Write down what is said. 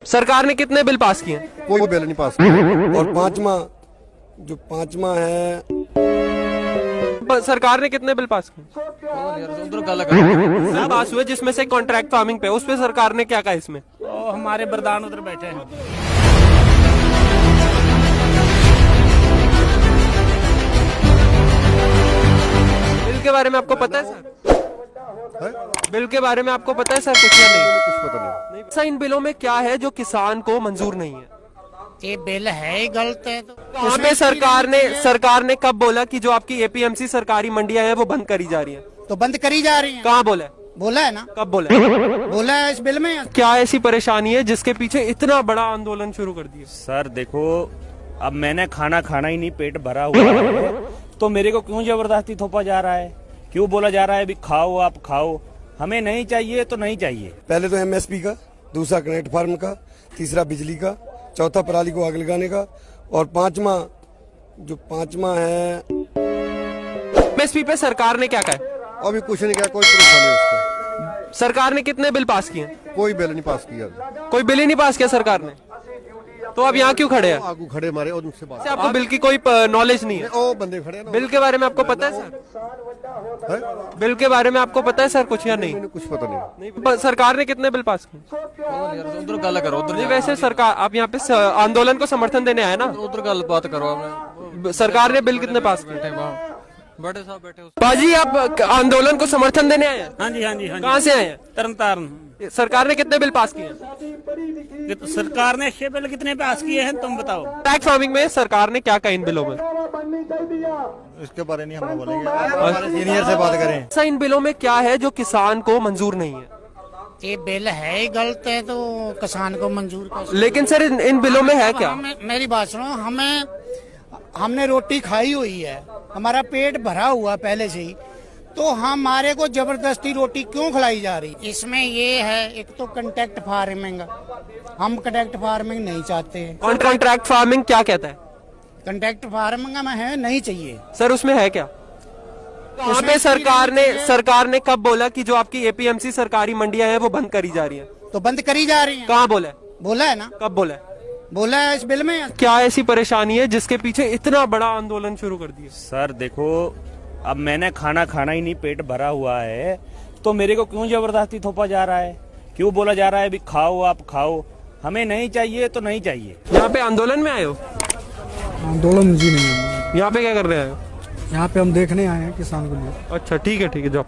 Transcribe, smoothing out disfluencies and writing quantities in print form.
सरकार ने कितने बिल पास किए? कोई बिल नहीं पास किया। और पांचवा है सरकार ने कितने बिल पास किए? पास हुए जिसमें से कॉन्ट्रैक्ट फार्मिंग पे, उस पे सरकार ने क्या कहा इसमें? हमारे प्रधान उधर बैठे हैं। बिल के बारे में आपको पता है सर? बिल के बारे में आपको पता है सर कुछ या नहीं? कुछ पता नहीं। सर इन बिलों में क्या है जो किसान को मंजूर नहीं है? ये बिल है ही गलत है। तो कहाँ पे सरकार ने कब बोला कि जो आपकी एपीएमसी सरकारी मंडियां हैं वो बंद करी जा रही हैं? तो बंद करी जा रही है। कहाँ बोला है? बोला है ना। कब बोला है? बोला है इस बिल में। क्या ऐसी परेशानी है जिसके पीछे इतना बड़ा आंदोलन शुरू कर दिया? सर देखो, अब मैंने खाना ही नहीं, पेट भरा हुआ है, तो मेरे को क्यों जबरदस्ती थोपा जा रहा है? क्यों बोला जा रहा है भी खाओ, आप खाओ? हमें नहीं चाहिए तो नहीं चाहिए। पहले तो एमएसपी का, दूसरा कनेक्ट फार्म का, तीसरा बिजली का, चौथा पराली को आग लगाने का, और पांचवा है एमएसपी पे सरकार ने क्या कहा? अभी कुछ नहीं किया, कोई भरोसा नहीं उसका। सरकार ने कितने बिल पास किए? कोई बिल नहीं पास किया। कोई बिल ही नहीं पास किया सरकार ने, तो अब यहाँ क्यों खड़े हैं? आगू खड़े हमारे और उनसे बात। आपको बिल की कोई नॉलेज नहीं है? ओ बंदे खड़े हैं ना। बिल के बारे में आपको पता है सर? बिल के बारे में आपको पता है सर कुछ या नहीं? कुछ पता नहीं। सरकार ने कितने बिल पास किए? उधर गल करो, उधर नहीं वैसे सरकार, आप यहाँ पे आंदोलन को समर्थन देने आए ना? उधर गल बात करो। सरकार ने बिल कितने पास किए? बड़े साहब बैठे। बाजी आप आंदोलन को समर्थन देने आए हैं? हाँ जी, हाँ जी, हाँ जी। कहाँ से आए हैं? तरनतारन। सरकार ने कितने बिल पास किए? सरकार ने 6 बिल कितने पास किए हैं तुम बताओ? टैक्स फार्मिंग में सरकार ने क्या कहा इन बिलों में? इसके बारे में हम बोलेंगे, हमारे सीनियर से बात करें। सर इन बिलों में क्या है जो किसान को मंजूर नहीं है? ये बिल है ही गलत है, तो किसान को मंजूर कैसे? लेकिन सर इन बिलों में है क्या? मेरी बात सुनो, हमने रोटी खाई हुई है, हमारा पेट भरा हुआ पहले से ही, तो हमारे को जबरदस्ती रोटी क्यों खिलाई जा रही? इसमें ये है, एक तो कॉन्ट्रैक्ट फार्मिंग, हम कॉन्ट्रैक्ट फार्मिंग नहीं चाहते हैं। कॉन्ट्रैक्ट फार्मिंग क्या कहता है? कॉन्ट्रैक्ट फार्मिंग में है नहीं चाहिए। सर उसमें है क्या? वहाँ पे सरकार ने कब बोला कि जो आपकी एपीएमसी सरकारी मंडियां हैं वो बंद करी जा रही हैं? तो बंद करी जा रही है। कहाँ बोला है? बोला है ना। कब बोला है? बोला है इस बिल में। क्या ऐसी परेशानी है जिसके पीछे इतना बड़ा आंदोलन शुरू कर दिया? सर देखो, अब मैंने खाना ही नहीं, पेट भरा हुआ है, तो मेरे को क्यों जबरदस्ती थोपा जा रहा है? क्यों बोला जा रहा है भी खाओ, आप खाओ? हमें नहीं चाहिए तो नहीं चाहिए। यहाँ पे आंदोलन में आए हो? आंदोलन जी नहीं है। यहाँ पे क्या कर रहे हैं? यहाँ पे हम देखने आए हैं किसान को लिए। अच्छा ठीक है जाओ।